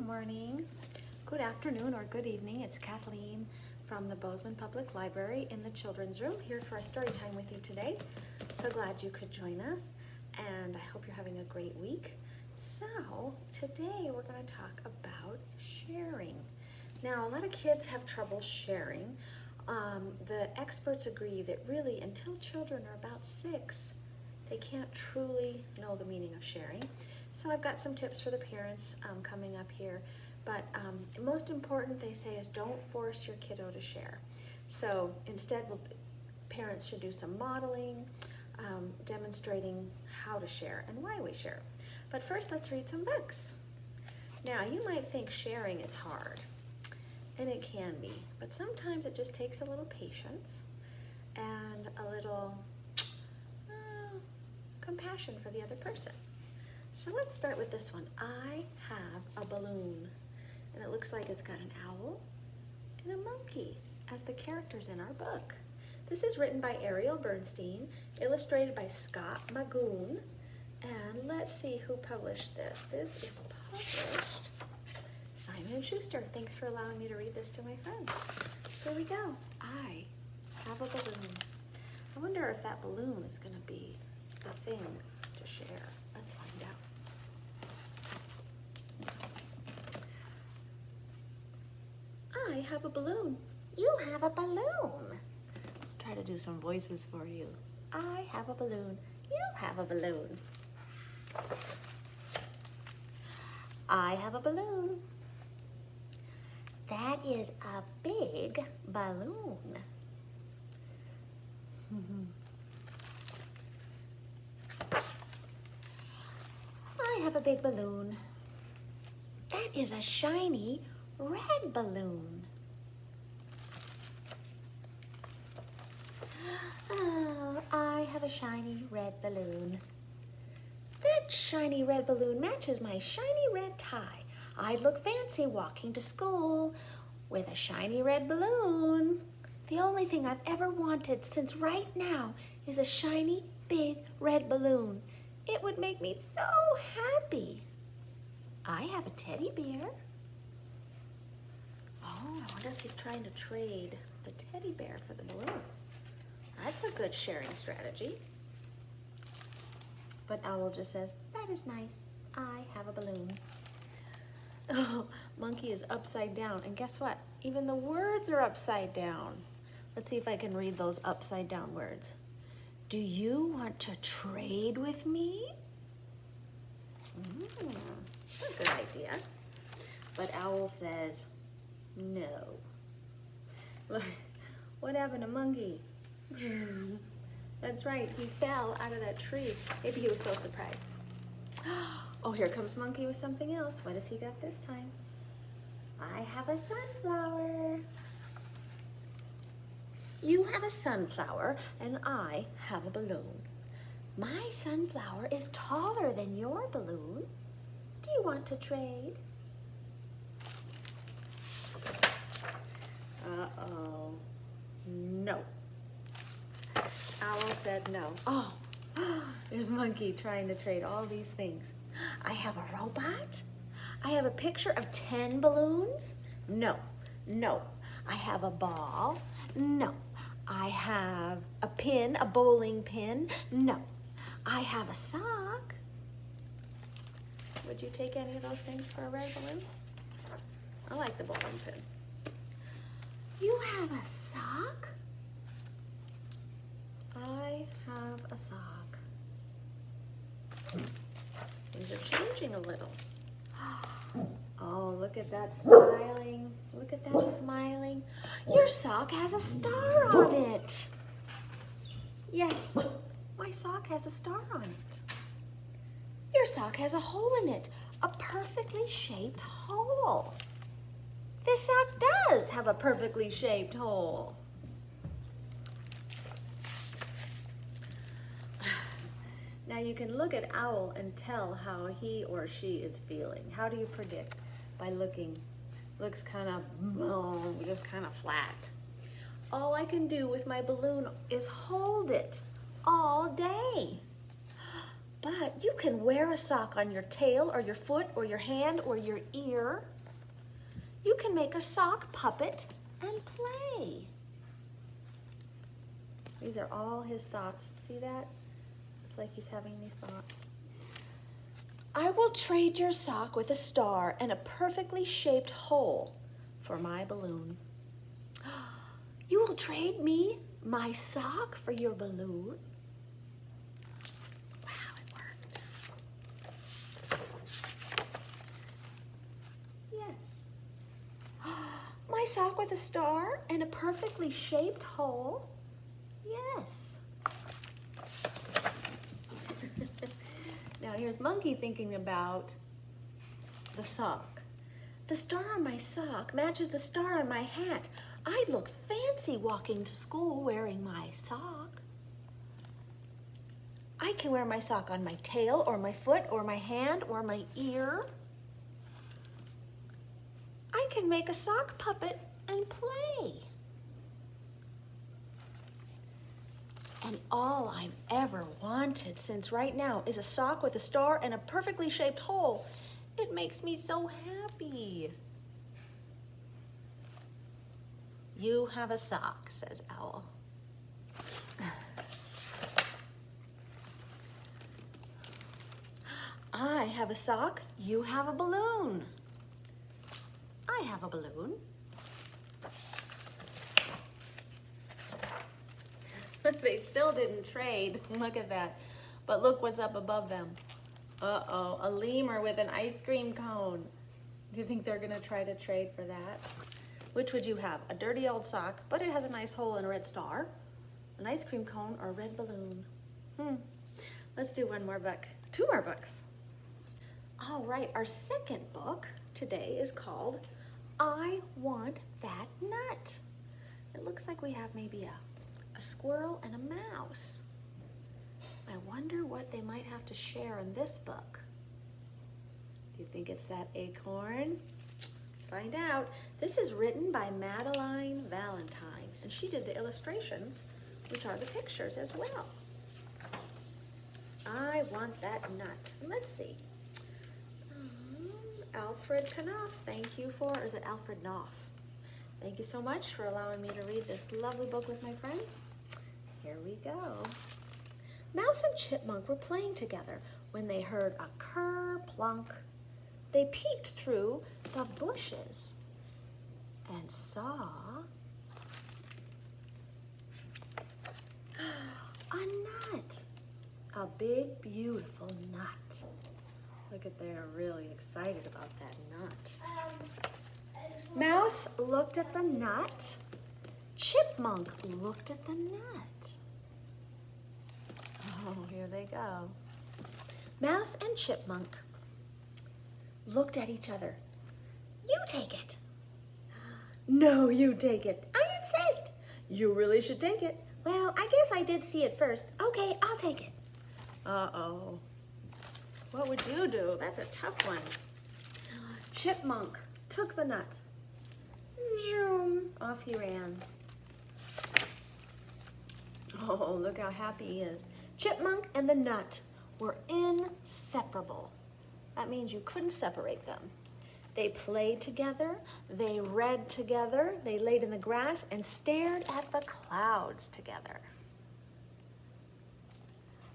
morning, good afternoon, or good evening. It's Kathleen from the Bozeman Public Library in the children's room, here for a story time with you today. So glad you could join us, and I hope you're having a great week. So today we're going to talk about sharing. Now, a lot of kids have trouble sharing. The experts agree that really until children are about 6, they can't truly know the meaning of sharing. So I've got some tips for the parents coming up here. But most important, they say, is don't force your kiddo to share. So instead, parents should do some modeling, demonstrating how to share and why we share. But first, let's read some books. Now, you might think sharing is hard, and it can be, but sometimes it just takes a little patience and a little compassion for the other person. So let's start with this one. I have a balloon, and it looks like it's got an owl and a monkey as the characters in our book. This is written by Ariel Bernstein, illustrated by Scott Magoon, and let's see who published this. This is published Simon & Schuster. Thanks for allowing me to read this to my friends. Here we go. I have a balloon. I wonder if that balloon is going to be the thing to share. Let's find out. I have a balloon. You have a balloon. Try to do some voices for you. I have a balloon. You have a balloon. I have a balloon. That is a big balloon. I have a big balloon. That is a shiny red balloon. Oh, I have a shiny red balloon. That shiny red balloon matches my shiny red tie. I'd look fancy walking to school with a shiny red balloon. The only thing I've ever wanted since right now is a shiny, big red balloon. It would make me so happy. I have a teddy bear. Oh, I wonder if he's trying to trade the teddy bear for the balloon. That's a good sharing strategy. But Owl just says, that is nice. I have a balloon. Oh, Monkey is upside down. And guess what? Even the words are upside down. Let's see if I can read those upside down words. Do you want to trade with me? That's a good idea. But Owl says, no. Look, what happened to Monkey? That's right, he fell out of that tree. Maybe he was so surprised. Oh, here comes Monkey with something else. What has he got this time? I have a sunflower. You have a sunflower, and I have a balloon. My sunflower is taller than your balloon. Do you want to trade? Uh-oh. No. Owl said no. Oh, there's Monkey trying to trade all these things. I have a robot. I have a picture of 10 balloons. No, no. I have a ball. No. I have a pin, a bowling pin. No. I have a sock. Would you take any of those things for a red balloon? I like the bowling pin. You have a sock? I have a sock. Things are changing a little. Oh, look at that smiling. Look at that smiling. Your sock has a star on it. Yes, my sock has a star on it. Your sock has a hole in it, a perfectly shaped hole. This sock does have a perfectly shaped hole. Now you can look at Owl and tell how he or she is feeling. How do you predict? By looking. Looks kind of, just kind of flat. All I can do with my balloon is hold it all day. But you can wear a sock on your tail or your foot or your hand or your ear. You can make a sock puppet and play. These are all his thoughts. See that? It's like he's having these thoughts. I will trade your sock with a star and a perfectly shaped hole for my balloon. You will trade me my sock for your balloon? Wow, it worked. Yes. My sock with a star and a perfectly shaped hole? Yes. Now here's Monkey thinking about the sock. The star on my sock matches the star on my hat. I'd look fancy walking to school wearing my sock. I can wear my sock on my tail or my foot or my hand or my ear. I can make a sock puppet and play. And all I've ever wanted since right now is a sock with a star and a perfectly shaped hole. It makes me so happy. You have a sock, says Owl. I have a sock, you have a balloon. I have a balloon. They still didn't trade. Look at that. But look what's up above them. Uh-oh, a lemur with an ice cream cone. Do you think they're gonna try to trade for that? Which would you have? A dirty old sock, but it has a nice hole and a red star, an ice cream cone, or a red balloon? Let's do one more book. Two more books. All right, our second book today is called I Want That Nut. It looks like we have maybe a squirrel and a mouse. I wonder what they might have to share in this book. Do you think it's that acorn? Let's find out. This is written by Madeline Valentine, and she did the illustrations, which are the pictures as well. I Want That Nut. And let's see. Alfred Knopf, thank you for, or is it Alfred Knopf? Thank you so much for allowing me to read this lovely book with my friends. Here we go. Mouse and Chipmunk were playing together when they heard a ker-plunk. They peeked through the bushes and saw a nut, a big, beautiful nut. Look at, they're really excited about that nut. Mouse looked at the nut. Chipmunk looked at the nut. Oh, here they go. Mouse and Chipmunk looked at each other. You take it. No, you take it. I insist. You really should take it. Well, I guess I did see it first. Okay, I'll take it. Uh-oh. What would you do? That's a tough one. Chipmunk took the nut. Zoom. Off he ran. Oh, look how happy he is. Chipmunk and the nut were inseparable. That means you couldn't separate them. They played together, they read together, they laid in the grass and stared at the clouds together.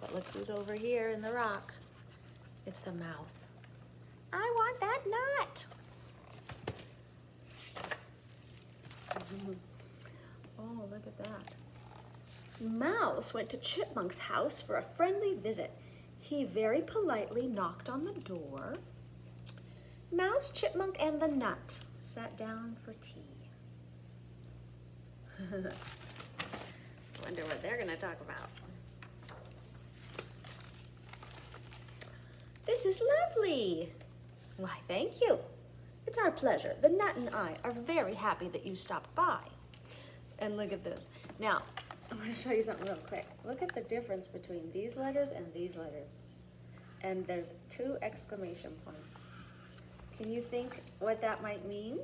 But look who's over here in the rock. It's the mouse. I want that nut. Oh, look at that. Mouse went to Chipmunk's house for a friendly visit. He very politely knocked on the door. Mouse, Chipmunk, and the nut sat down for tea. Wonder what they're gonna talk about. This is lovely. Why, thank you. It's our pleasure. The nut and I are very happy that you stopped by. And look at this. Now, I'm going to show you something real quick. Look at the difference between these letters and these letters. And there's 2 exclamation points. Can you think what that might mean?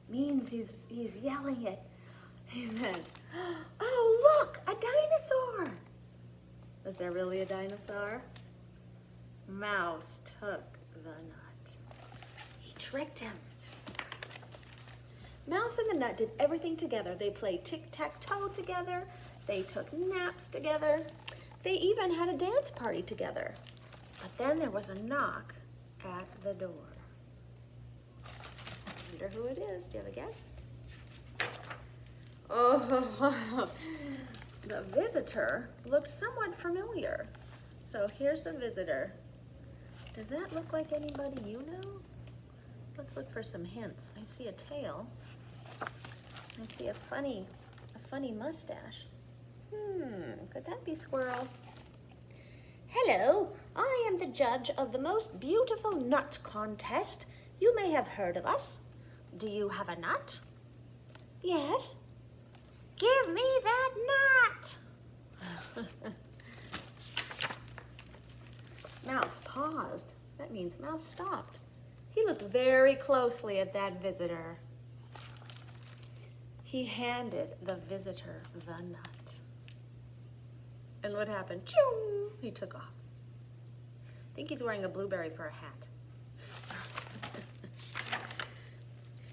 Means he's yelling it. He says, oh, look, a dinosaur. Was there really a dinosaur? Mouse took the nut. He tricked him. Mouse and the nut did everything together. They played tic-tac-toe together. They took naps together. They even had a dance party together. But then there was a knock at the door. I wonder who it is. Do you have a guess? Oh, the visitor looked somewhat familiar. So here's the visitor. Does that look like anybody you know? Let's look for some hints. I see a tail. I see a funny mustache. Could that be Squirrel? Hello, I am the judge of the most beautiful nut contest. You may have heard of us. Do you have a nut? Yes. Give me that nut. Mouse paused. That means Mouse stopped. He looked very closely at that visitor. He handed the visitor the nut. And what happened? Choo! He took off. I think he's wearing a blueberry for a hat.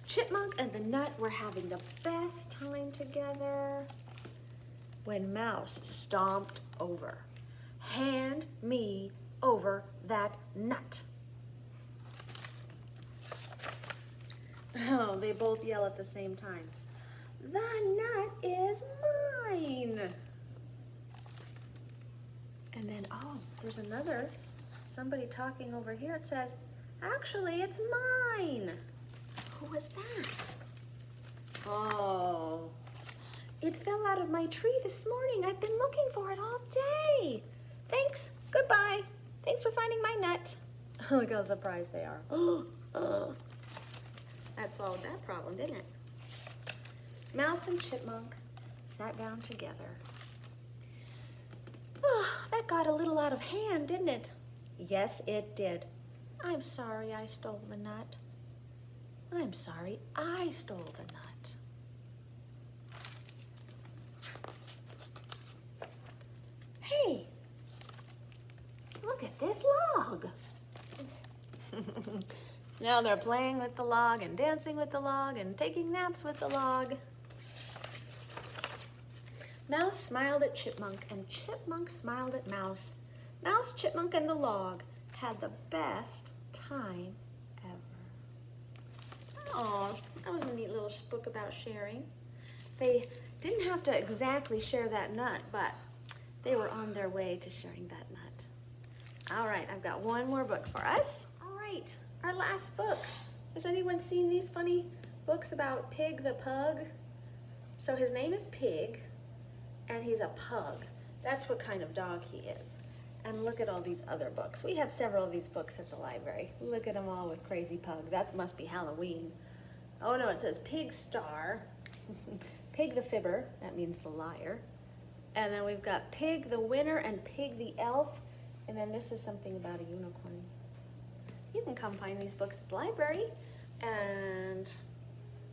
Chipmunk and the nut were having the best time together when Mouse stomped over. Hand me over that nut. Oh, they both yell at the same time. The nut is mine. And then, oh, there's somebody talking over here. It says, actually, it's mine. Who was that? Oh, it fell out of my tree this morning. I've been looking for it all day. Thanks, goodbye. Thanks for finding my nut. Look how surprised they are. That solved that problem, didn't it? Mouse and Chipmunk sat down together. Oh, that got a little out of hand, didn't it? Yes, it did. I'm sorry I stole the nut. I'm sorry I stole the nut. Hey, look at this log. Now they're playing with the log and dancing with the log and taking naps with the log. Mouse smiled at Chipmunk and Chipmunk smiled at Mouse. Mouse, Chipmunk, and the log had the best time ever. Oh, that was a neat little book about sharing. They didn't have to exactly share that nut, but they were on their way to sharing that nut. All right, I've got one more book for us. All right, our last book. Has anyone seen these funny books about Pig the Pug? So his name is Pig, and he's a pug. That's what kind of dog he is. And look at all these other books. We have several of these books at the library. Look at them all with Crazy Pug. That must be Halloween. Oh no, it says Pig Star, Pig the Fibber, that means the liar. And then we've got Pig the Winner and Pig the Elf. And then this is something about a unicorn. You can come find these books at the library and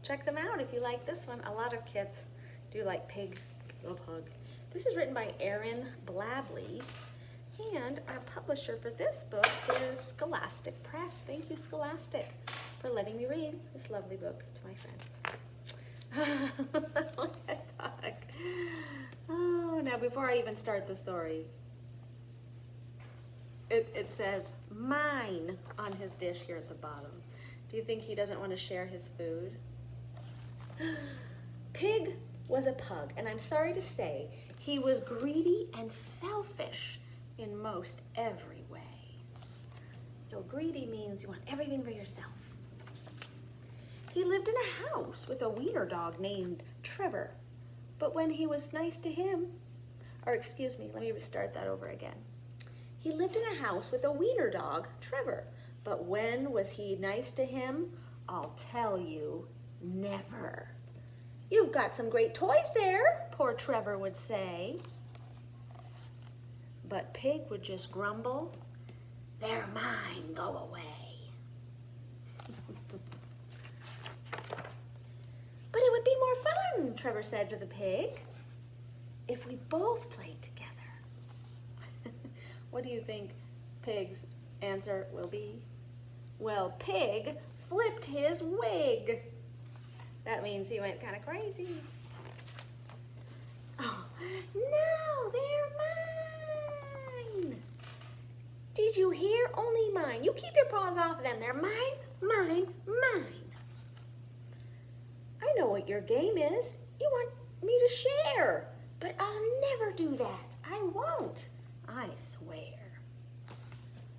check them out if you like this one. A lot of kids do like Pig the Pug. This is written by Aaron Bladley, and our publisher for this book is Scholastic Press. Thank you, Scholastic, for letting me read this lovely book to my friends. Look at Doc. Oh, now before I even start the story, it says mine on his dish here at the bottom. Do you think he doesn't want to share his food? Pig was a pug, and I'm sorry to say, he was greedy and selfish in most every way. You know, greedy means you want everything for yourself. He lived in a house with a wiener dog named Trevor, but when he was nice to him, or excuse me, let me start that over again. He lived in a house with a wiener dog, Trevor, but when was he nice to him? I'll tell you, never. You've got some great toys there, poor Trevor would say. But Pig would just grumble, they're mine, go away. But it would be more fun, Trevor said to the pig, if we both played together. What do you think Pig's answer will be, well, Pig flipped his wig. That means he went kind of crazy. Oh, no, they're mine. Did you hear? Only mine. You keep your paws off of them. They're mine, mine, mine. I know what your game is. You want me to share, but I'll never do that. I won't. I swear.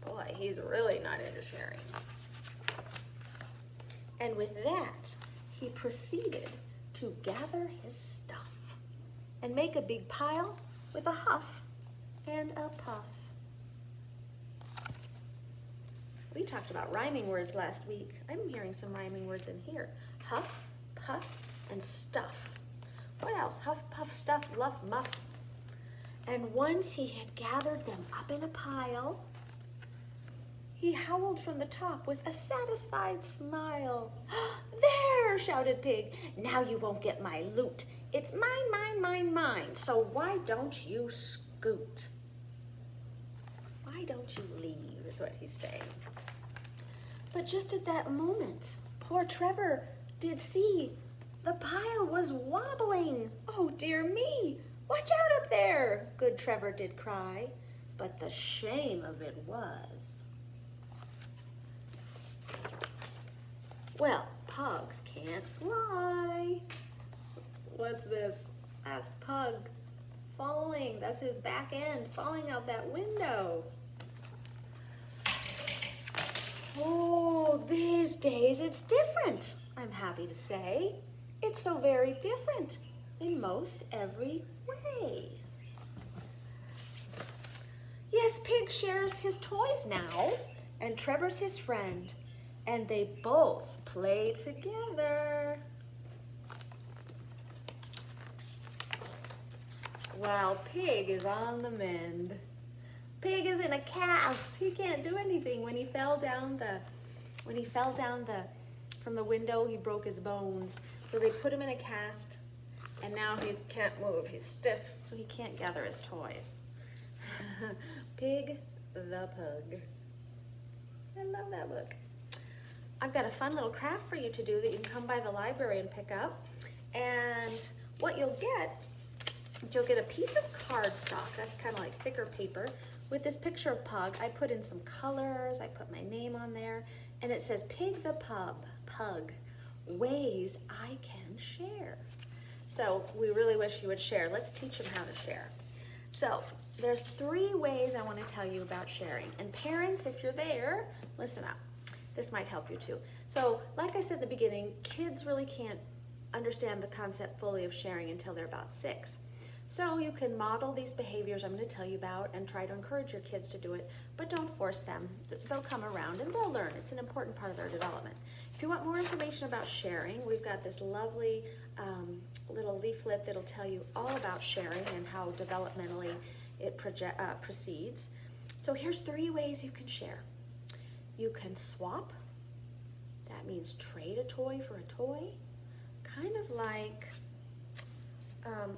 Boy, he's really not into sharing. And with that, he proceeded to gather his stuff and make a big pile with a huff and a puff. We talked about rhyming words last week. I'm hearing some rhyming words in here. Huff, puff, and stuff. What else? Huff, puff, stuff, luff, muff. And once he had gathered them up in a pile, he howled from the top with a satisfied smile. There, shouted Pig. Now you won't get my loot. It's mine, mine, mine, mine. So why don't you scoot? Why don't you leave, is what he's saying. But just at that moment, poor Trevor did see the pile was wobbling. Oh, dear me. Watch out up there, good Trevor did cry. But the shame of it was, well, pugs can't fly. What's this? That's Pug falling. That's his back end falling out that window. Oh, these days it's different, I'm happy to say. It's so very different in most every way. Yes, Pig shares his toys now, and Trevor's his friend, and they both play together. While Pig is on the mend. Pig is in a cast. He can't do anything. When he fell down from the window, he broke his bones. So they put him in a cast, and now he can't move. He's stiff, so he can't gather his toys. Pig the Pug. I love that book. I've got a fun little craft for you to do that you can come by the library and pick up. And what you'll get a piece of cardstock. That's kind of like thicker paper. With this picture of Pug, I put in some colors, I put my name on there, and it says Pig the Pug, ways I can share. So we really wish you would share. Let's teach him how to share. So there's 3 ways I want to tell you about sharing. And parents, if you're there, listen up. This might help you too. So like I said at the beginning, kids really can't understand the concept fully of sharing until they're about 6. So you can model these behaviors I'm going to tell you about and try to encourage your kids to do it, but don't force them. They'll come around and they'll learn. It's an important part of their development. If you want more information about sharing, we've got this lovely little leaflet that'll tell you all about sharing and how developmentally it proceeds. So here's 3 ways you can share. You can swap. That means trade a toy for a toy. Kind of like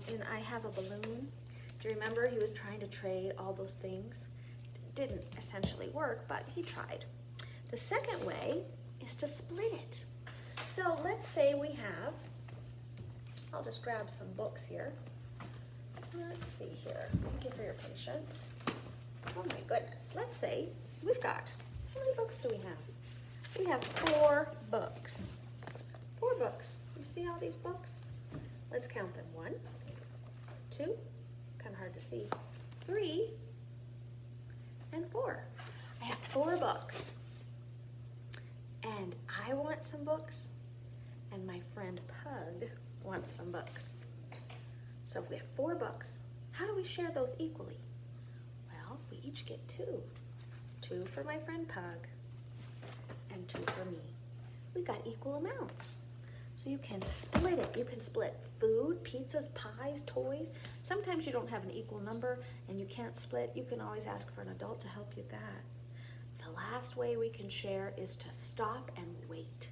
in I Have a Balloon. Do you remember he was trying to trade all those things? It didn't essentially work, but he tried. The second way is to split it. So let's say we have, I'll just grab some books here. Let's see here. Thank you for your patience. Oh my goodness. Let's say we've got, how many books do we have? We have 4 books. 4 books. You see all these books? Let's count them. 1, 2, kind of hard to see, 3, and 4. I have 4 books. And I want some books, and my friend Pug wants some books. So if we have 4 books, how do we share those equally? Well, we each get 2. 2 for my friend Pug, and 2 for me. We got equal amounts. So you can split it. You can split food, pizzas, pies, toys. Sometimes you don't have an equal number and you can't split. You can always ask for an adult to help you with that. The last way we can share is to stop and wait.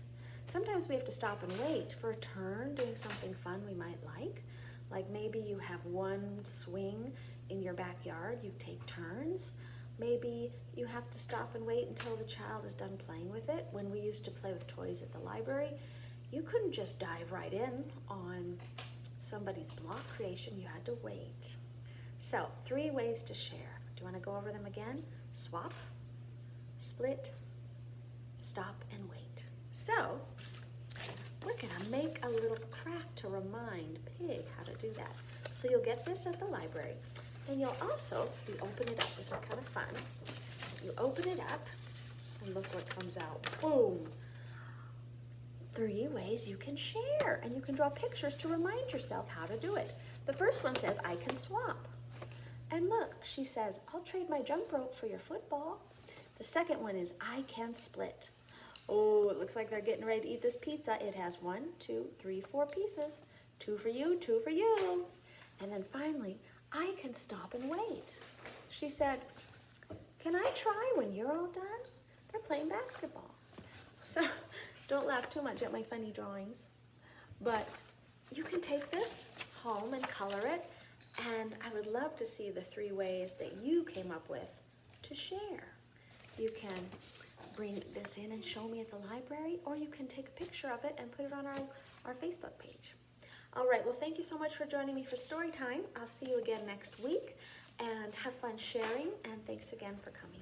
Sometimes we have to stop and wait for a turn, doing something fun we might like. Like maybe you have one swing in your backyard, you take turns. Maybe you have to stop and wait until the child is done playing with it. When we used to play with toys at the library, you couldn't just dive right in on somebody's block creation. You had to wait. So 3 ways to share. Do you want to go over them again? Swap, split, stop, and wait. So we're gonna make a little craft to remind Pig how to do that. So you'll get this at the library. And you'll also, you open it up. This is kind of fun. You open it up and look what comes out. Boom. 3 ways you can share, and you can draw pictures to remind yourself how to do it. The first one says, I can swap. And look, she says, I'll trade my jump rope for your football. The second one is, I can split. Oh, it looks like they're getting ready to eat this pizza. It has 1, 2, 3, 4 pieces. 2 for you, 2 for you. And then finally, I can stop and wait. She said, can I try when you're all done? They're playing basketball. So don't laugh too much at my funny drawings. But you can take this home and color it. And I would love to see the 3 ways that you came up with to share. You can bring this in and show me at the library, or you can take a picture of it and put it on our Facebook page. All right, well, thank you so much for joining me for Storytime. I'll see you again next week, and have fun sharing, and thanks again for coming.